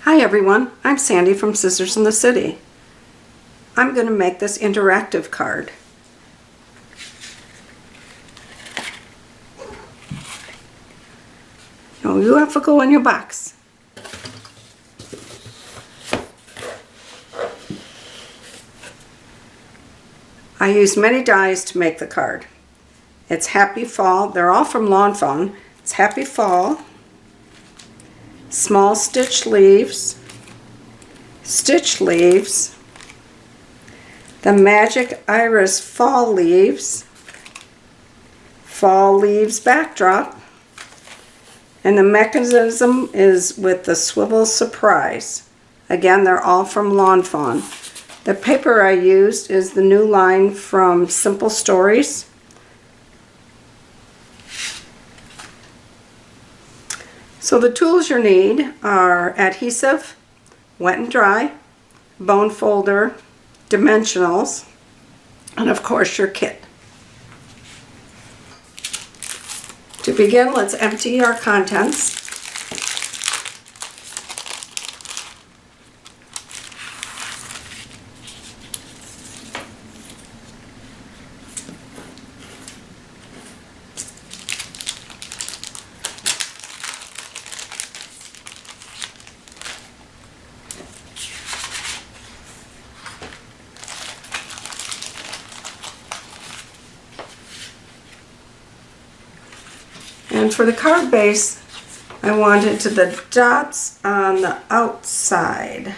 Hi everyone, I'm Sandy from Scissors in the City. I'm going to make this interactive card. No, you have to go in your box. I used many dies to make the card. It's Happy Fall. They're all from Lawn Fawn. It's Happy Fall, small stitch leaves, the Magic Iris fall leaves backdrop, and the mechanism is with the Swivel Suprise. Again, they're all from Lawn Fawn. The paper I used is the new line from Simple Stories. So the tools you need are adhesive, wet and dry, bone folder, dimensionals, and of course your kit. To begin, let's empty our contents. And for the card base, I wanted the dots on the outside.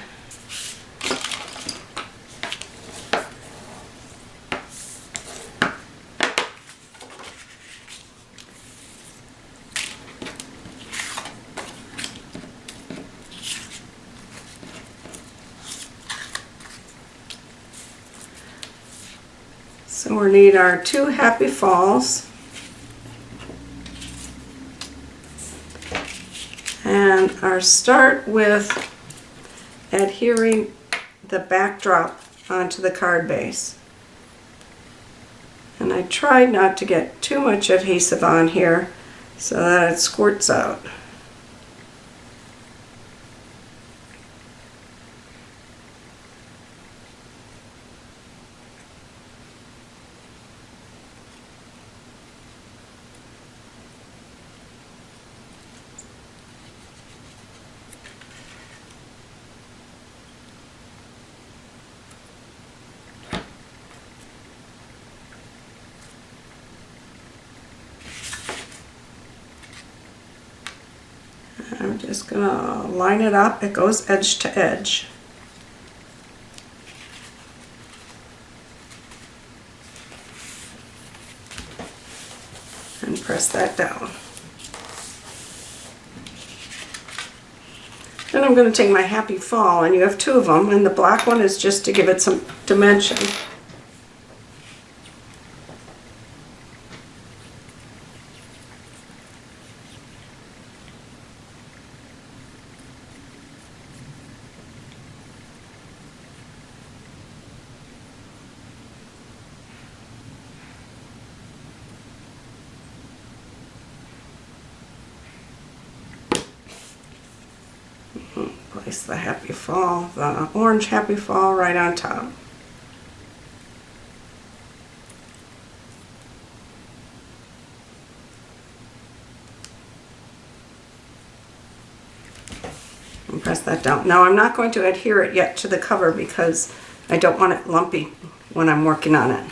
So we need our two Happy Falls. And our start with adhering the backdrop onto the card base. And I tried not to get too much adhesive on here so that it squirts out. I'm just going to line it up. It goes edge to edge. And press that down. Then I'm going to take my Happy Fall, and you have two of them, and the black one is just to give it some dimension. Place the Happy Fall, the orange Happy Fall right on top. And press that down. Now I'm not going to adhere it yet to the cover because I don't want it lumpy when I'm working on it.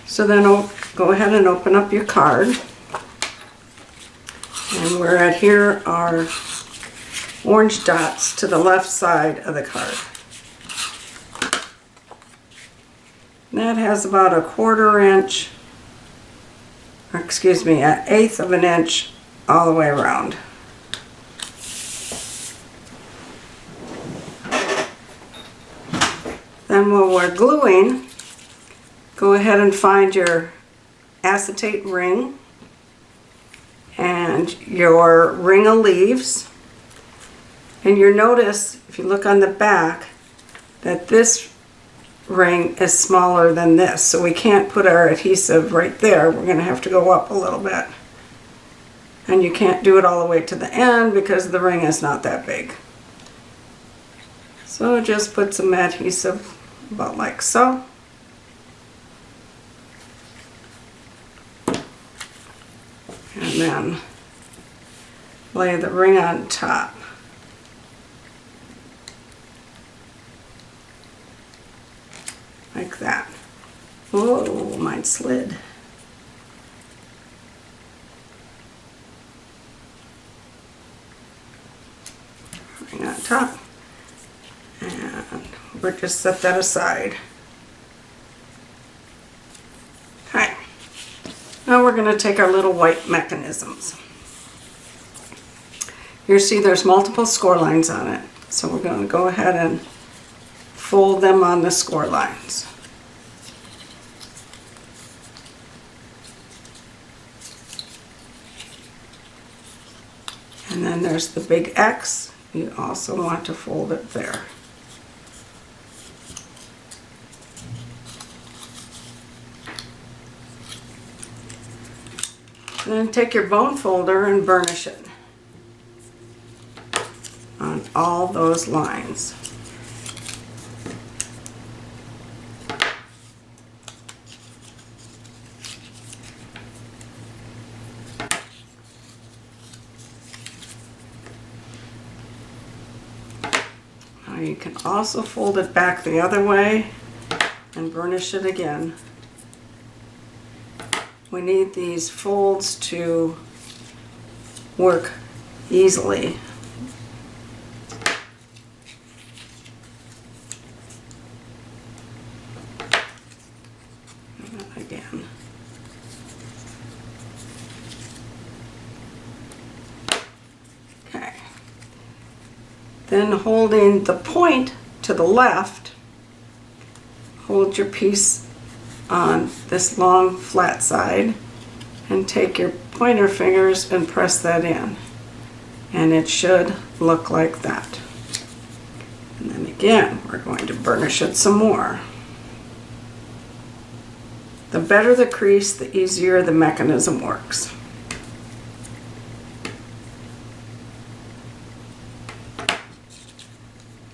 So then go ahead and open up your card. And we're at here are orange dots to the left side of the card. That has about a 1/4 inch, or excuse me, an 1/8 of an inch all the way around. Then when we're gluing, go ahead and find your acetate ring and your ring of leaves. And you'll notice, if you look on the back, that this ring is smaller than this. So we can't put our adhesive right there. We're going to have to go up a little bit. And you can't do it all the way to the end because the ring is not that big. So just put some adhesive about like so. And then lay the ring on top. Like that. Oh, mine slid. Ring on top. And we'll just set that aside. Okay. Now we're going to take our little white mechanisms. You see there's multiple score lines on it. So we're going to go ahead and fold them on the score lines. And then there's the big X. You also want to fold it there. And then take your bone folder and burnish it on all those lines. Now you can also fold it back the other way and burnish it again. We need these folds to work easily. Again. Okay. Then holding the point to the left, hold your piece on this long flat side and take your pointer fingers and press that in. And it should look like that. And then again, we're going to burnish it some more. The better the crease, the easier the mechanism works.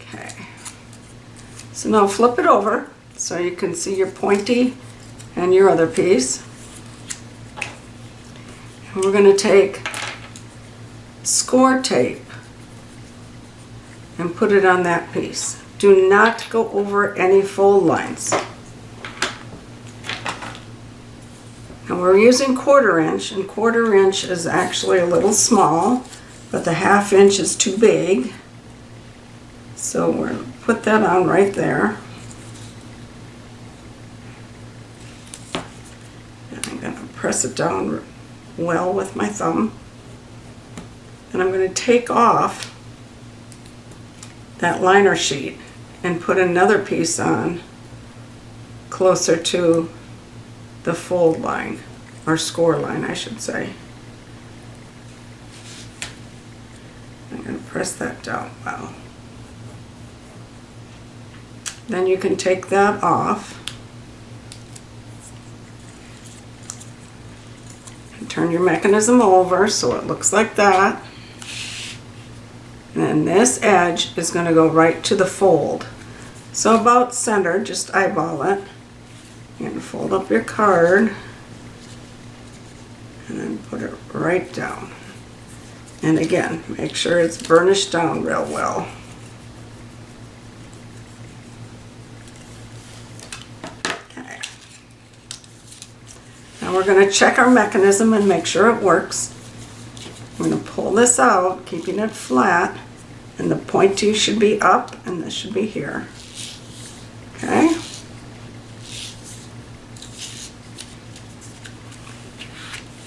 Okay. So now flip it over so you can see your pointy and your other piece. And we're going to take score tape and put it on that piece. Do not go over any fold lines. And we're using 1/4 inch, and 1/4 inch is actually a little small, but the 1/2 inch is too big. So we're going to put that on right there. And I'm going to press it down well with my thumb. And I'm going to take off that liner sheet and put another piece on closer to the fold line, or score line I should say. I'm going to press that down well. Then you can take that off and turn your mechanism over so it looks like that. And then this edge is going to go right to the fold. So about center, just eyeball it. And fold up your card and then put it right down. And again, make sure it's burnished down real well. Okay. Now we're going to check our mechanism and make sure it works. I'm going to pull this out, keeping it flat, and the pointy should be up and this should be here. Okay.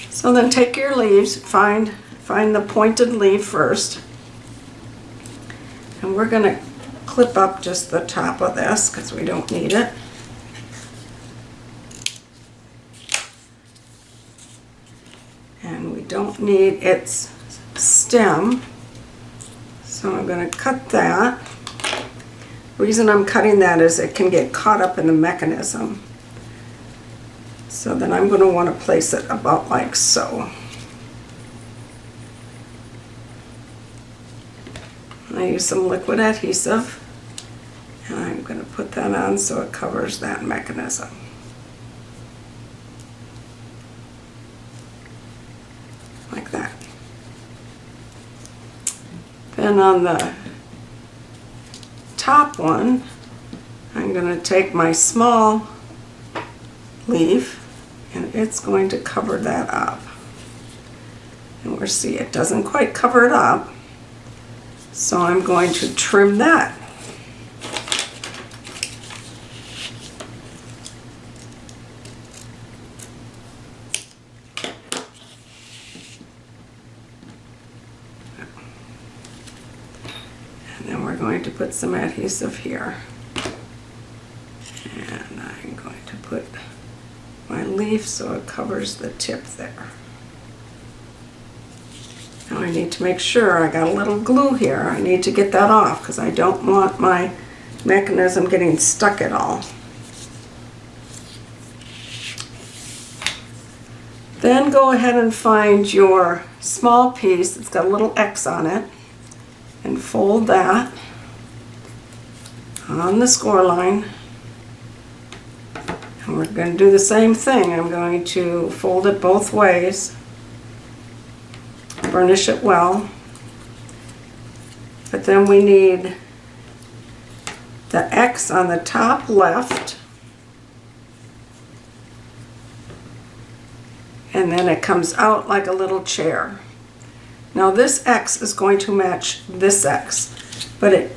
So then take your leaves, find the pointed leaf first, and we're going to clip up just the top of this because we don't need it. And we don't need its stem, so I'm going to cut that. The reason I'm cutting that is it can get caught up in the mechanism. So then I'm going to want to place it about like so. I use some liquid adhesive. And I'm going to put that on so it covers that mechanism. Like that. Then on the top one, I'm going to take my small leaf and it's going to cover that up. And we'll see it doesn't quite cover it up, so I'm going to trim that. And then we're going to put some adhesive here. And I'm going to put my leaf so it covers the tip there. Now I need to make sure I got a little glue here. I need to get that off because I don't want my mechanism getting stuck at all. Then go ahead and find your small piece. It's got a little X on it. And fold that on the score line. And we're going to do the same thing. I'm going to fold it both ways. Burnish it well. But then we need the X on the top left. And then it comes out like a little chair. Now this X is going to match this X, but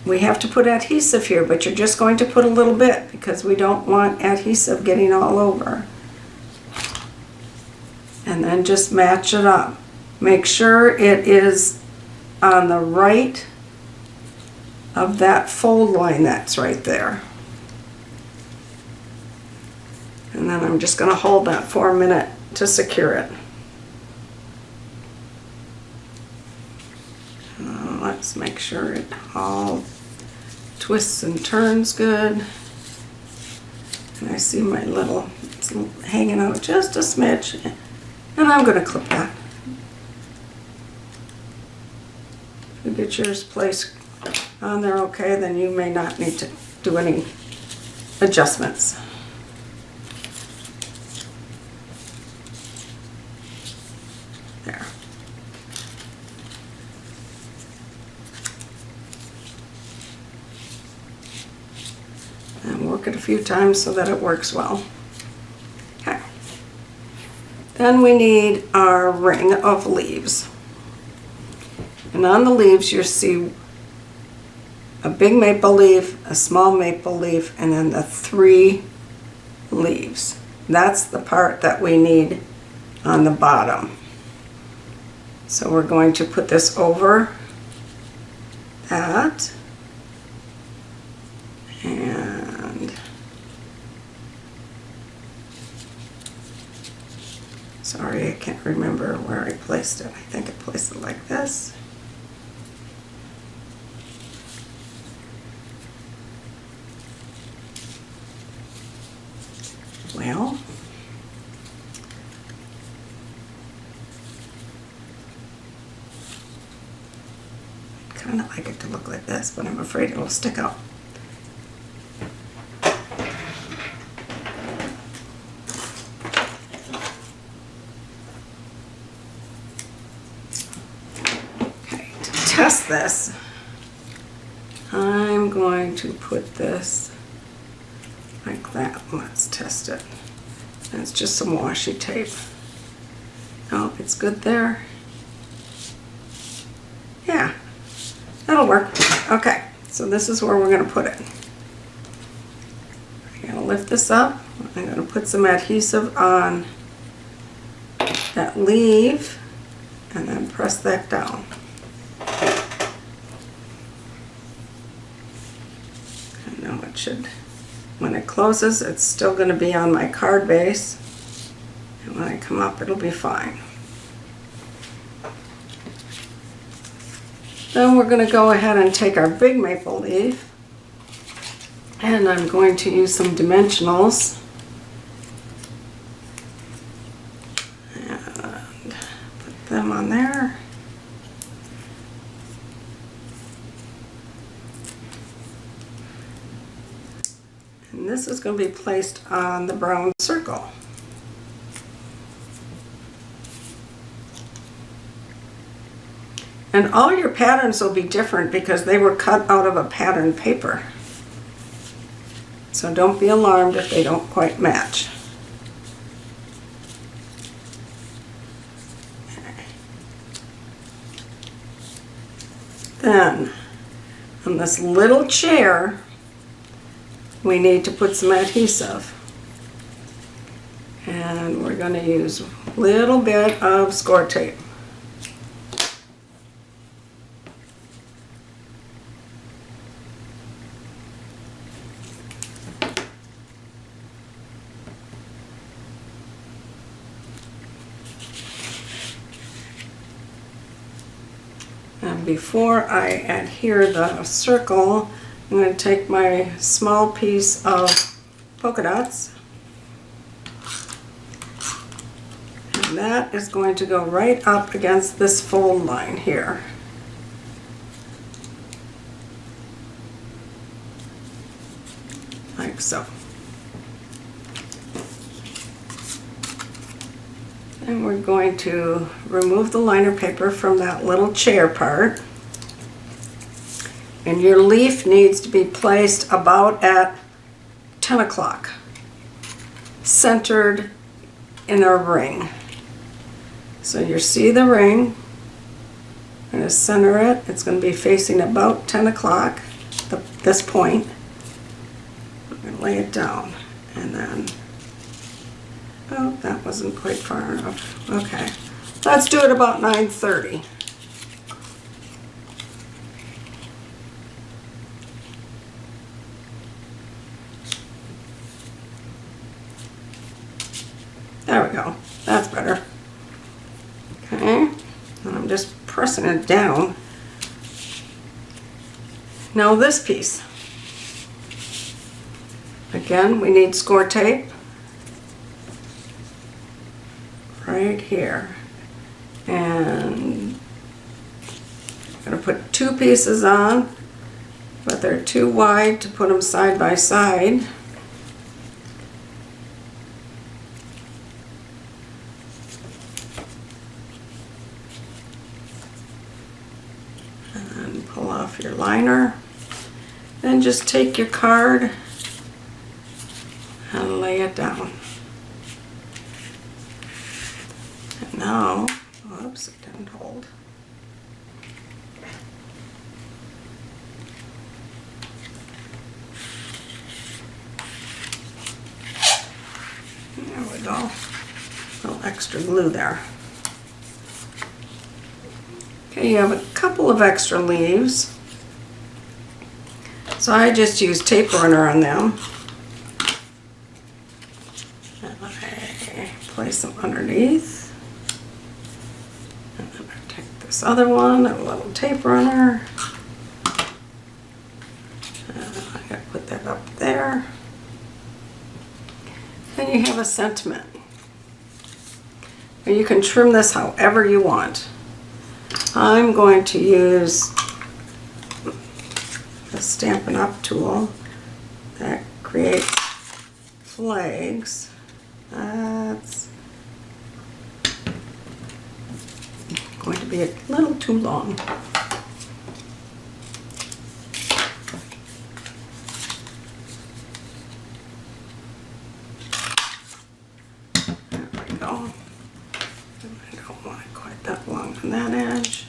we have to put adhesive here, but you're just going to put a little bit because we don't want adhesive getting all over. And then just match it up. Make sure it is on the right of that fold line that's right there. And then I'm just going to hold that for a minute to secure it. Let's make sure it all twists and turns good. And I see my little, it's hanging out just a smidge. And I'm going to clip that. If you get yours placed on there okay, then you may not need to do any adjustments. There. And work it a few times so that it works well. Okay. Then we need our ring of leaves. And on the leaves you'll see a big maple leaf, a small maple leaf, and then the 3 leaves. That's the part that we need on the bottom. So we're going to put this over that. And sorry, I can't remember where I placed it. I think I placed it like this. Well, I'd kind of like it to look like this, but I'm afraid it'll stick out. Okay, to test this, I'm going to put this like that. Let's test it. And it's just some washi tape. Oh, it's good there. Yeah, that'll work. Okay, so this is where we're going to put it. I'm going to lift this up. I'm going to put some adhesive on that leaf and then press that down. I know it should. When it closes, it's still going to be on my card base, and when I come up, it'll be fine. Then we're going to go ahead and take our big maple leaf, and I'm going to use some dimensionals and put them on there. this is going to be placed on the brown circle. And all your patterns will be different because they were cut out of a pattern paper. So don't be alarmed if they don't quite match. Then, on this little chair, we need to put some adhesive. And we're going to use a little bit of score tape. And before I adhere the circle, I'm going to take my small piece of polka dots, and that is going to go right up against this fold line here. Like so. And we're going to remove the liner paper from that little chair part. And your leaf needs to be placed about at 10 o'clock, centered in a ring. So you see the ring, I'm going to center it. It's going to be facing about 10 o'clock, this point. I'm going to lay it down, and then, oh, that wasn't quite far enough. Okay, let's do it about 9:30. There we go. That's better. Okay, and I'm just pressing it down. Now this piece. Again, we need score tape right here. And I'm going to put two pieces on, but they're too wide to put them side by side. Pull off your liner, then just take your card and lay it down. And now, whoops, it didn't hold. There we go. A little extra glue there. Okay, you have a couple of extra leaves, so I just use tape runner on them, and I place them underneath, and then I take this other one, a little tape runner, and I gotta put that up there. Then you have a sentiment, and you can trim this however you want. I'm going to use the Stampin' Up tool that creates flags. That's going to be a little too long. There we go. I don't want it quite that long on that edge.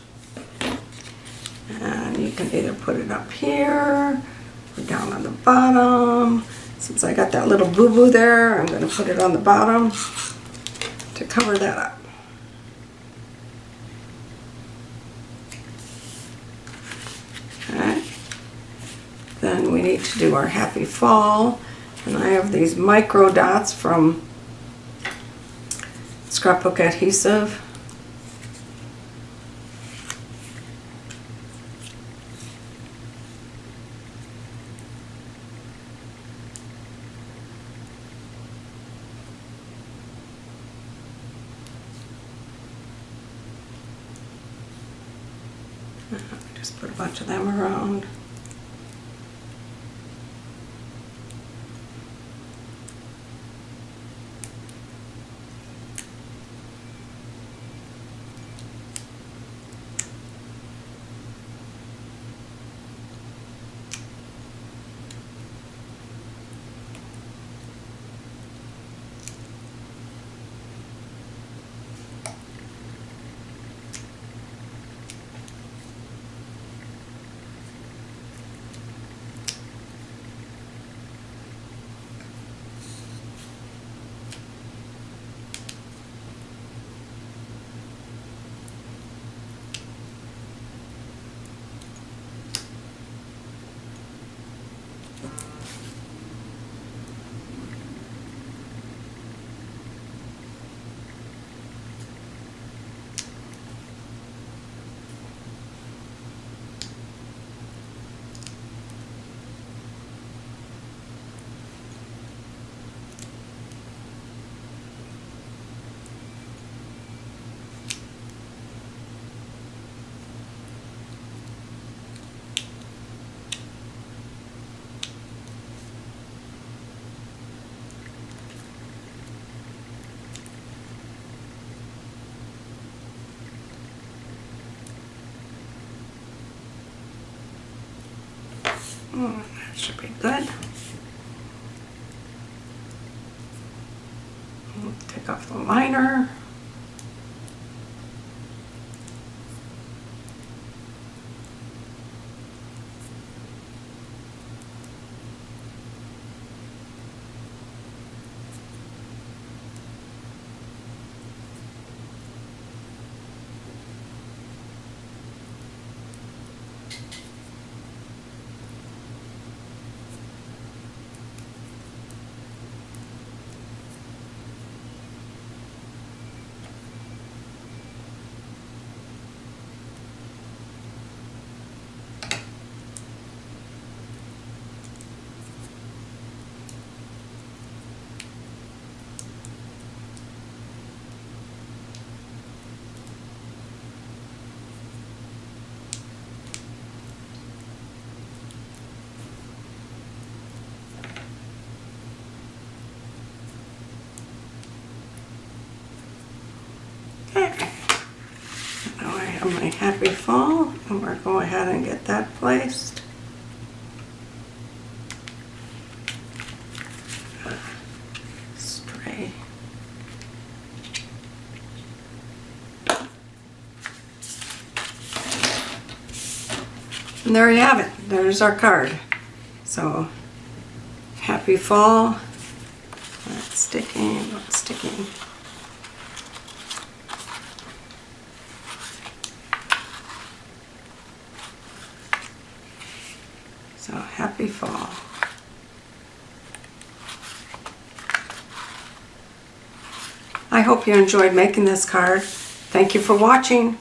And you can either put it up here or down on the bottom. Since I got that little boo-boo there, I'm going to put it on the bottom to cover that up. Okay. Then we need to do our happy fall. And I have these micro dots from scrapbook adhesive. Just put a bunch of them around. That should be good. Take off the liner. Okay. Now I have my happy fall, and we're going ahead and get that placed. Stray. And there you have it. There's our card. So, happy fall. Not sticking, not sticking. So, happy fall. I hope you enjoyed making this card. Thank you for watching.